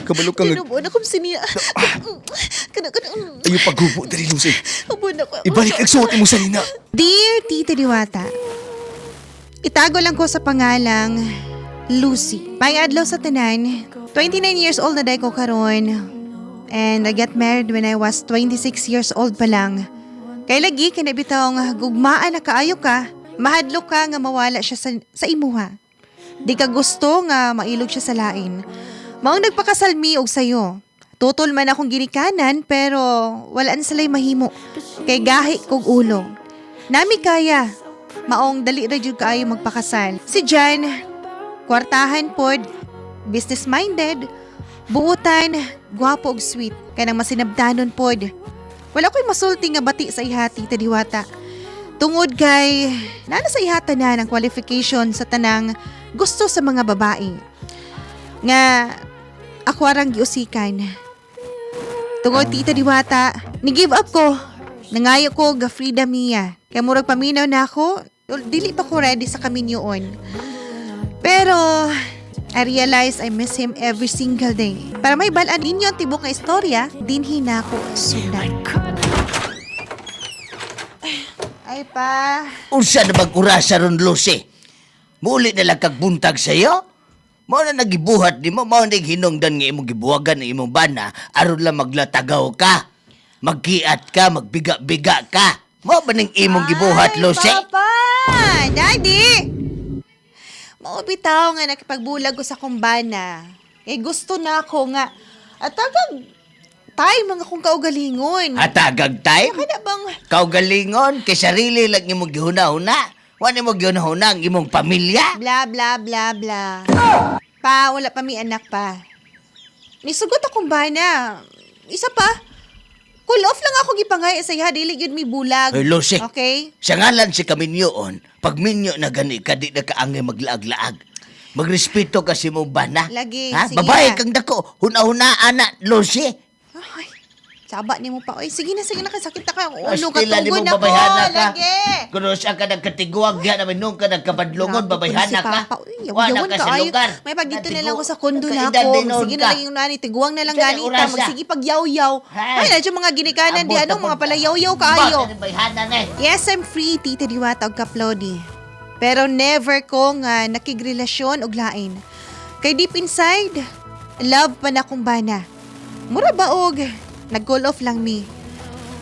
Kabalo ka nga. Tinubuan akong siniya. Ayaw paghubo diri, Lucy. Abon ako. Ibalik ang suot mo sa lina. Dear Tita Diwata, itago lang ko sa pangalang Lucy. Pang-adlaw sa tanan, 29 years old na day ko karon. And I got married when I was 26 years old pa lang. Kay lagi kinabitaw nga gugmaan na kaayo ka, mahadlok ka nga mawala siya sa imuha. Di ka gusto nga mailog siya sa lain. Maong nagpakasalmi og sayo. Tutol man akong ginikanan pero walaan salay mahimo. Kay gahi kog ulo. Nami kaya, maong dali ra jud kaayo magpakasal. Si Jan, kwartahan pod, business-minded, buutan, gwapo og sweet, kanang masinabdanon pod. Wala ko'y masulti nga bati sa iha, Tita Diwata. Tungod kay, nana sa iha tanan ang qualification sa tanang gusto sa mga babae. Nga, ako arang giusikan. Tungod, Tita Diwata, ni-give up ko. Nangayo ko ga freedom niya. Kaya murag paminaw na ako, dili pa ko ready sa kaminyoon. Pero, I realize I miss him every single day. Para may balaan ninyo ang tibok nga istorya, dinhi na ako sundan. Ay pa. Unsa na mag-urasa ron, Lucy? Muli na lang kagbuntag sa'yo? Mao na nagibuhat ni mo, mao na hinungdan nga imong gibuwagan ng imong bana, aron lang maglatagaw ka. Magkiat ka, magbiga-biga ka. Mao ba ning imong gibuhat, Lucy? Papa! Daddy! Maubitaw nga nakipagbulag ko sa kumbana. Eh gusto na ako nga. At agad, time mga kong kaugalingon. Hatagag time? Kaya bang... Kaugalingon, kay sarili lang imong gihuna-huna. Wala mo gihuna-huna ang imong pamilya. Bla bla bla bla. Pa, wala pa may anak pa. Nisugot akong bana. Isa pa. Cool off lang ako gipangay sa iya, dili yun mi bulag. Hey, Lucy. Okay? Sa ngalan si Kaminyoon, pag minyo na gani ka, di na kaangay maglaag-laag. Magrespeto ka si mo bana. Lagi, Ha? sige Babae na. kang dako, huna-hunaan na, Lucy. Ay, saba ni mo pa. Ay, sige na, sakit na ka. Ulo ka, Astila ni tungod mo ako. babayhana ka. Lagi. Kung siya ka nagkatiguag, yan naman nung ka nagkabadlungon, Grabe, babayhana si ka. Papa. Uy, Wala yawan ka ka, sa ay. lugar. May pag dito na lang ako sa Natigo- kondo na nagkaedad ako. din noon Sige ka. na lang yung nani, tiguang na lang Sige, ganita. orasa. Magsige pag yaw-yaw. Hey. Ay, nadyo mga ginikanan di Abot, anong abot. mga pala yaw-yaw kaayo. Bakit babayhana na eh? Yes, I'm free, Tita Diwata og Kaplodi. Pero never ko nga nakigrelasyon og lain. Kay deep inside, love pa na kong bana. Mura baog, nag-call off lang mi.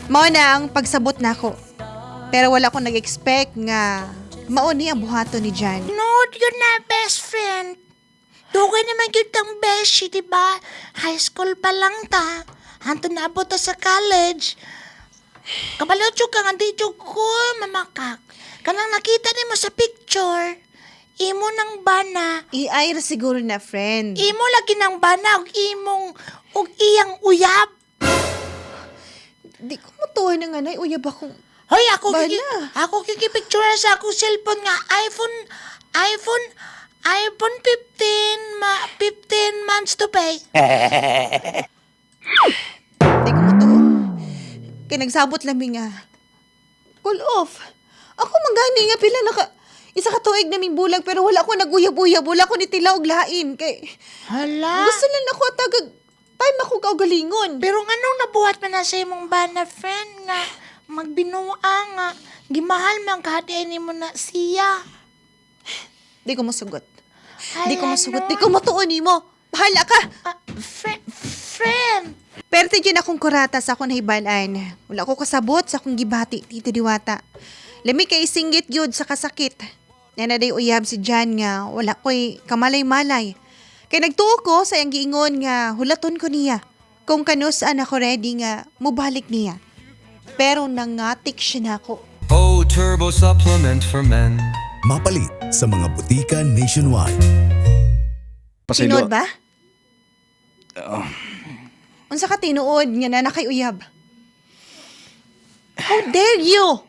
Mao na ang pagsabot nako. Pero wala ko nag-expect nga mauni ang buhato ni Jan. Nood yun na, best friend. Dugay naman yun ang beshi, diba? High school pa lang ta. Hanto na abot ta sa college. Kabalotso ka nga di ko, mamakak. Kanang nakita ni mo sa picture, imo ng bana. I-air siguro na, friend. Imo lagi ng bana, ug iyang uyab. Di ko matuwa na nga na, uyab akong... Hoy, Bana. ako kikipicture sa akong cellphone nga iPhone 15 months to pay. Di ko matuwa. Kaya nagsabot laming nga. Call off. Ako manggani nga pila isa ka tuig naming bulag pero wala ko naguyab-uyab, wala ko nitilaw og lain. Kay Hala. gusto lang ako tagag time ako kaugalingon. Pero anong nabuhat man na sa imong bana, friend, nga magbinuwa nga. Gimahal man kahati ni mo na siya. Di ko masugot. Hala, Di ko masugot. no. Di ko matuon nimo. Bahala ka. Friend. Pero dyan akong kurata sa akong nahibalaan. Wala ko kasabot sa akong gibati, Tita Diwata. Lami kay singgit yun sa kasakit. Nanaday uyab si Jan nga, wala ko'y kamalay-malay. Kaya nagtuo ko sa iyang giingon nga hulaton ko niya. Kung kanusaan ako ready nga, mubalik niya. Pero nangatik siya na ako. Oh, turbo supplement for men. Mapalit sa mga butika nationwide. Tinuod ba? Oo. Unsa ka tinuod nga na nakay uyab? How dare you?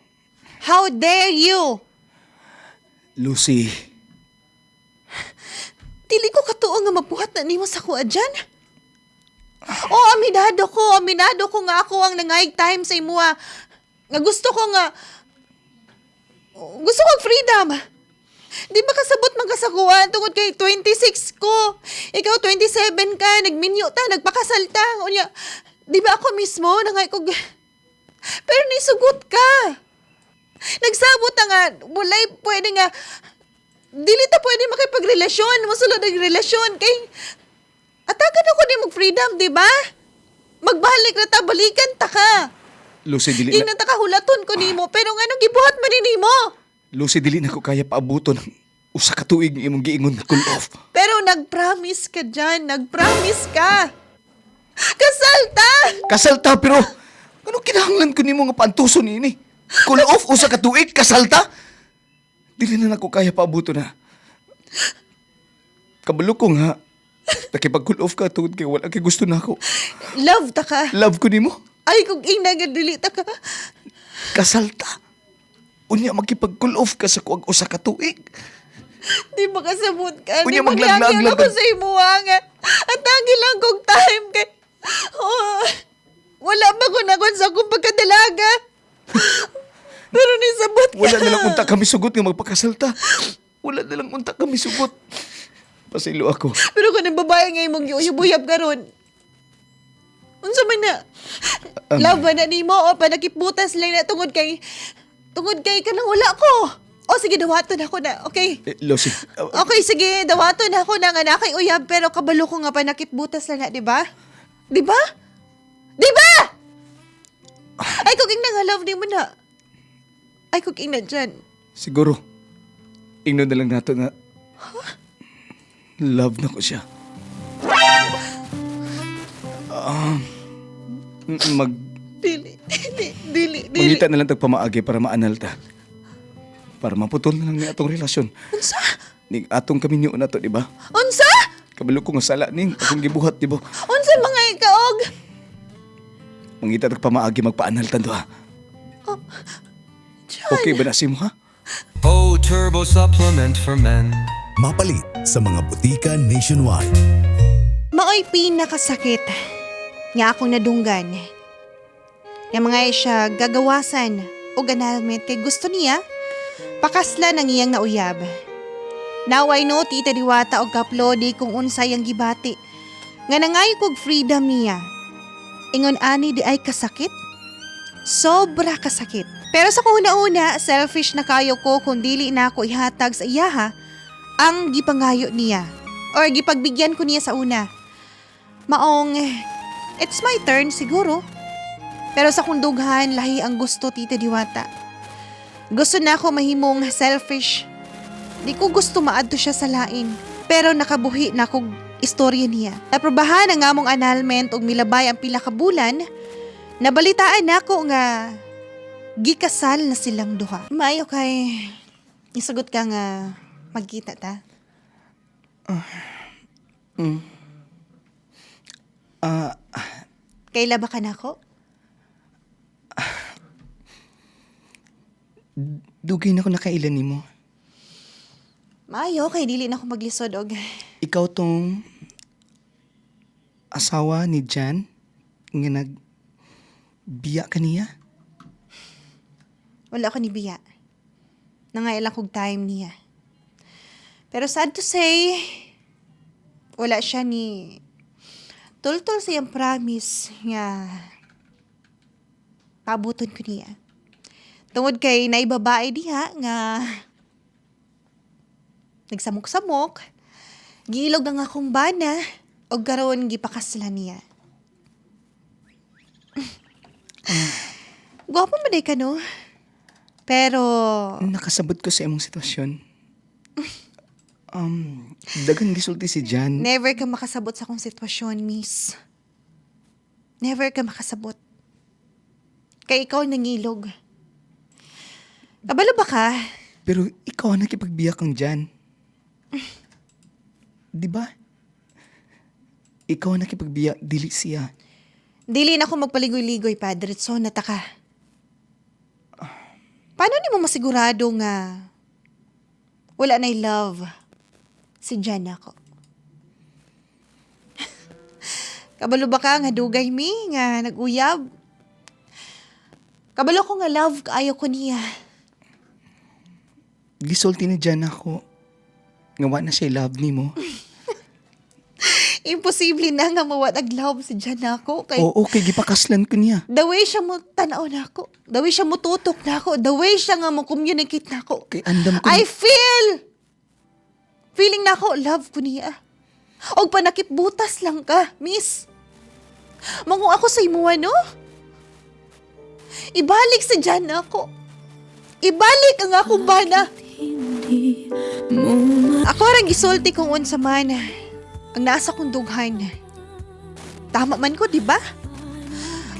How dare you? Lucy, Dili ko katuo nga mabuhat na nimo sa kuha dyan. Oh, aminado ko nga ako ang nangayig time sa imuha. Nga gusto ko freedom. Di ba kasabot man kasakuan tungod kay 26 ko. Ikaw 27 ka, nagminyo ta, nagpakasal ta. Unya, di ba ako mismo nangay kog pero nisugot ka. Nagsabot ta nga, walay pwede nga dili ta pwede makipagrelasyon, masulod ang relasyon kay atagan ako ni mag freedom, di ba? Magbalik na ta, balikan ta ka. Lucy, dili Di na... na ta kahulaton ko nimo, pero anong gibuhat man ni nimo? Lucy, dili na ko kaya paabuton ng usa ka tuig ng imong giingon na cool off. Pero nag-promise ka dyan. Nag-promise ka. Kasal ta! Kasal ta, pero anong kinahanglan ko nimo nga paantuson ini? Cool off, usa ka tuig, kasal ta? Dili na ko kaya paabuton na. Kabalo ko nga. Nakipag-cool off ka tungod kay wala kay gusto na ako. Love ta ka. Love ko nimo. Ay, kung inagdili ta ka. Kasal ta. Unya makipag-cool off ka sa kuwag usa ka tuig. Di ba kasabot ka? Di Unya, maglangyan maglaglag ako lang. sa imuha nga. At tagi lang kong time kay... Oh, wala ba ko na sa akong pagkadalaga? Pero nisabot ka. Wala na lang unta kami sugot nga magpakasalta. Wala na lang unta kami sugot. Pasilo ako. Pero kung ang babae nga imong yuyubuyab ka ron, unsa man na? Love ba na nimo o panakiputas lang na tungod kay kanang wala ko. O sige, dawaton ako na. Okay. Lucy, Okay, sige, dawaton ako na nga nakay uyab pero kabalo ko nga panakitbutas lang na, di ba? Di ba? Di ba? Ay, kung ing love ni mo na. Ay, kung ing na dyan. siguro, ingnon na lang nato nga love na ko siya. Dili. Mangita na lang tagpamaagi para maanal ta. Para maputol na lang ni atong relasyon. Unsa? Ning atong kami niyo na to, di ba? Unsa? Kabalo ko nga sala ning akong gibuhat, di ba? Unsa mga ikaog? Mangita tagpamaagi magpaanal ta ha. Okay ba na simo ha? Oh, turbo supplement for men. Mapalit sa mga butika nationwide. Maoy pinakasakit nga akong nadunggan. Nga mga siya gagawasan o ganalmet kay gusto niya pakasla ng iyang nauyab. Now I know tita Diwata og kaplodi kung unsay ang gibati. Nga nangayo kog freedom niya. Ingon ani di ay kasakit? Sobra kasakit. Pero sa kuna-una, selfish na kayo ko kung dili na ako ihatag sa iyaha ang gipangayo niya or gipagbigyan ko niya sa una. Maong, it's my turn siguro. Pero sa kundughan, lahi ang gusto, Tita Diwata. Gusto na ako mahimong selfish. Di ko gusto maadto siya sa lain. Pero nakabuhi na akong istorya niya. Naprobahan ang among annulment og milabay ang pila ka bulan. Nabalitaan nako nga gikasal na silang duha. Maayo kay isagot ka nga magkita ta. Kaila ba ka nako? Dugay na ko nakailan nimo. Maayo kay dili na ako maglisod og Ikaw tong asawa ni Jan nga nagbiya kaniya? wala ako ni Biya. Nangailang kog time niya. Pero sad to say, wala siya ni tultol sa iyang promise nga pabuton ko niya. Tungod kay naibabae diha nga nagsamok-samok, giilog ang akong bana o garon gipakasla niya. Gwapo man day ka, no? Pero, Nakasabot ko sa imong sitwasyon. Dagan gisulti si Jan. never ka makasabot sa akong sitwasyon, miss. Never ka makasabot. Kay ikaw nangilog. Kabalo ba ka? Pero ikaw ang nakipagbiya kang Jan. Di ba? Ikaw ang nakipagbiya, dili siya. Dili na ako magpaligoy-ligoy, Padre. So, nataka. Paano ni mo masigurado nga wala na'y love si Jan ako? Kabalo ba ka nga dugay mi nga nag-uyab? Kabalo ko nga love kaayo ko niya. gisulti ni Jan ako. Ngawa na siya love ni mo. Imposible na nga mawatag love si Jan ako. Kay Oo, kay gipakaslan ko niya. the way siya mo tanaw na ako. The way siya mo tutok na ako. The way siya nga mo communicate na ako. Kay andam ko. I feel! Feeling na ako, love ko niya. Og panakipbutas lang ka, miss. Mangu ako sa imuha, no? Ibalik si Jan ako. Ibalik ang akong bana. Ako arang isulti kung unsa man ang nasa kong dughan. Tama man ko, di ba?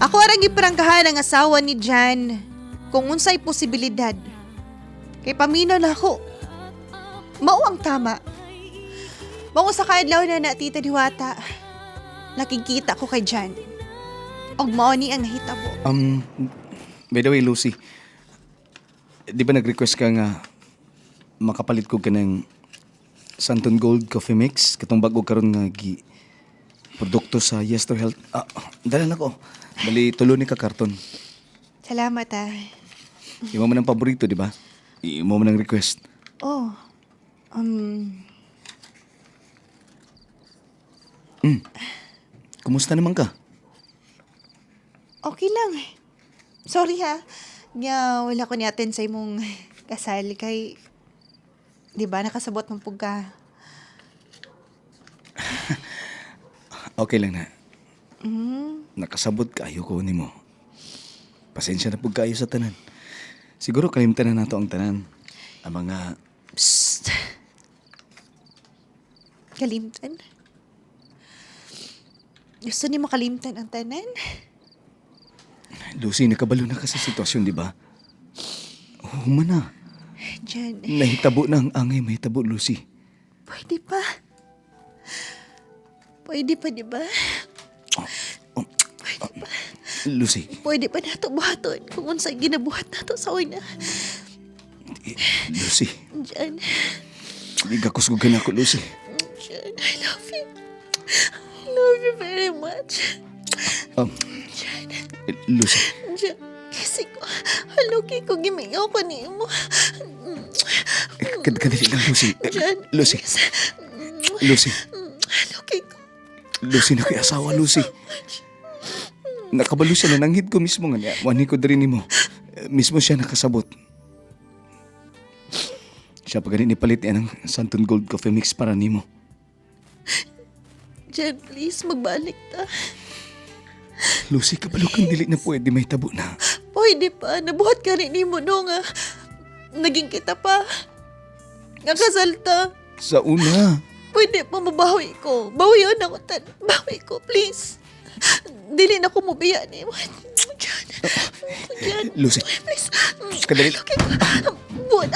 Ako arang iprangkahan ang asawa ni Jan kung unsay posibilidad. Kay paminaw na ako. Mao ang tama. Mao sa kaadlaw na Tita Diwata. Nakikita ko kay Jan. Og mao ni ang nahitabo. By the way, Lucy, di ba nag-request ka nga makapalit ko ka ng Santon Gold Coffee Mix? Katong bago karon nga produkto sa Yes to Health. Dala na ko. Bali, tulo ni ka karton. Salamat ah. Imo man ang paborito, di ba? Imo man ang request. Oh. Kumusta naman ka? Okay lang. Sorry ha. Nga wala ko ni-attend sa imong kasal kay di ba nakasabot ng pugka. Okay lang na. Nakasabot ka, ayoko ni mo. Pasensya na pug kayo sa tanan. Siguro kalimtan na nato ang tanan. Ang mga... Psst. Kalimtan? Gusto ni makalimtan ang tanan? Lucy, nakabalo na ka sa sitwasyon, di ba? Human na. Jan, Nahitabo na ang angay, mahitabo, Lucy. pwede pa. Pwede pa, di ba? Lucy, Pwede pa nato buhaton kung unsay ginabuhat nato sa una. Lucy, Jan, di gakusgugan ako, Lucy. Jan, I love you. I love you very much. Lucy, Jan, kasi ko, haluki ko gimingaw ko ni mo. kadali lang, Lucy. Jan, Lucy, please. Lucy, Haluki ko. Lucy na kay asawa, Lucy. Nakabalo siya na nanghid ko mismo nga niya. Wani ko diri nimo. Mismo siya nakasabot. Siya pa ganit ni palit niya ng Santon Gold Coffee Mix para nimo. Jan, please, magbalik ta. Lucy, kabalo kang dili na pwede may tabo na. Pwede pa, nabuhat ka rin ni mo no nga. Naging kita pa. Nga kasalta. Sa una. Pwede pa mabawi ko. Bawiyon ako, tan. Bawi ko, please. Dili na ko mubiya ni mo. Jan. Jan. Lucy, Please. kadali lang. Okay. Buwan.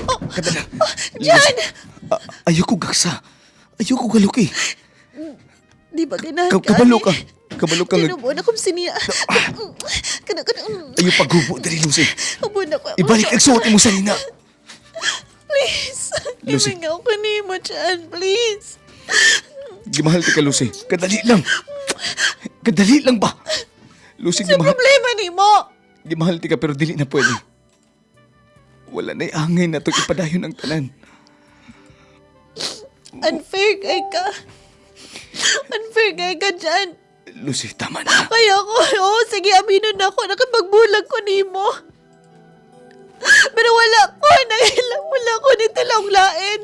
Oh, Kadali. Jan. Ayoko gaksa. Ayoko galuki. Di ba ganahan Kabalo ka. Kabalo ka. Tinubuan akong siniya. Kana. Ayaw paghubo dali, Lucy. Ubuan ako. Ibalik ang suot mo sa nina. Please. Lucy. Imingaw ko ni mo, Jan. Please. Gimahal ka, Lucy. Kadali lang. Kadali lang ba? Lucy, Sa gimahal. problema ni mo. Gimahal ka pero dili na pwede. Wala na'y angay na ito ipadayon ang tanan. Unfair kay ka. Unfair kay ka, Jan. Lucy, tama na. Kaya ko, sige, aminin na ako. Nakapagbulag ko ni mo. Pero wala ko nito lang lain.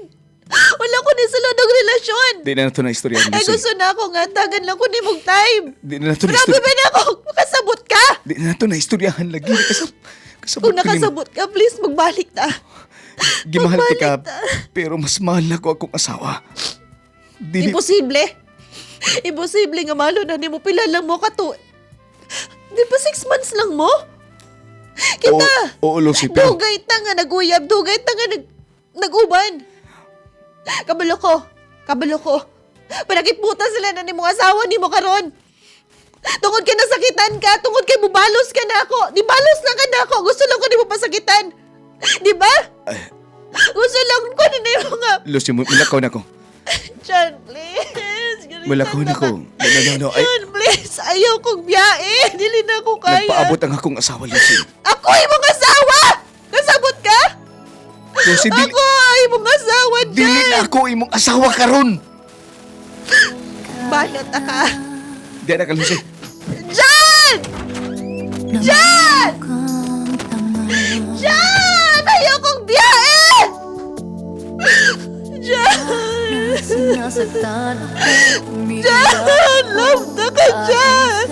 Wala ko ni sulod ng relasyon. Di na nato na istorya, Ay, Lucy. gusto na ako nga. Tagan lang ko ni mong time. Di na nato na Grabe istorya. ba na ako? Makasabot ka? Di na nato na istoryahan lagi. Kasabot Kung ka nimo. nakasabot ka, please, magbalik ta. Gimahal ka, magbalik ta. pero mas mahal ako akong asawa. Dili, Imposible. Imposible nga malo na ni mo. Pila lang mo ka to. Di ba 6 months lang mo? Kita. Oo, Lucy, pero... Dugay ta nga naguyab. Dugay ta nga nag-uban. Kabalo ko. Panakiputa sila na ni mong asawa ni mo karon. Tungod ka nasakitan ka. Tungod kay mubalos ka na ako. Di balos lang ka na ako. Gusto lang ko di mo pasakitan. Di ba? Gusto lang ko ni mo nga. Lucy, mulakaw na ko. John, please. Mulakaw na ko. No. Ay, John, please. Ayaw kong biyae. Dili na ako kaya. nagpaabot ang akong asawa, Lucy. Ako yung mga asawa! Nasabot ka? Lucy, Ako ay mong asawa, Dili Jan! na ako imong asawa karon. Balot ka! Di na ka, Lucy. Jan! Jan! Jan! Ayokong biyahin! Jan! Sinasaktan ako, Jan! Love na ka, Jan!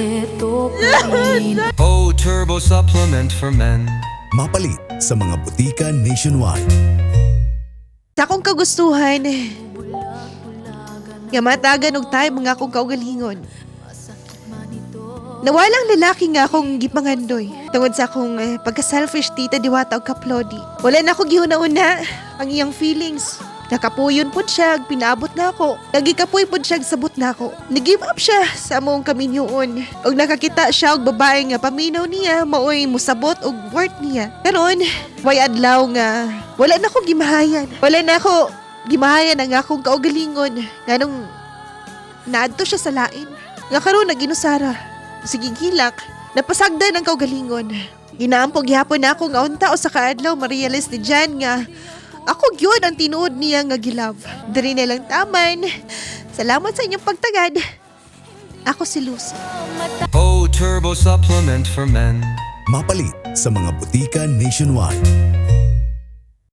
ito pa rin. O Turbo Supplement for Men. Mapalit sa mga butika nationwide. Sa akong kagustuhan, gamatagan og tayo mga akong kaugalingon. Nawalang lalaki nga akong gipangandoy. Tungod sa akong pagka-selfish tita Diwata og kaplodi. Wala na ako gihuna-una ang iyang feelings. Nakapuyon po siya, pinaabot na ako. Nagikapoy po siya, sabot na ako. Nag-give up siya sa among kaminyoon. Og nakakita siya og babae nga paminaw niya, maoy musabot og worth niya. Karon, way adlaw nga, wala na ako gimahayan. Wala na ako gimahayan ang akong kaugalingon. Nganong naadto siya sa lain. Nga karon naginusara. Sige gilak, napasagdan ang kaugalingon. Ginaampog gihapon na ako nga unta o sa kaadlaw ma-realize ni Jan nga ako gyud ang tinuod niya nga gilove. Diri na lang taman. Salamat sa inyong pagtagad. Ako si Lucy. O Turbo Supplement for Men. Mapalit sa mga butika nationwide.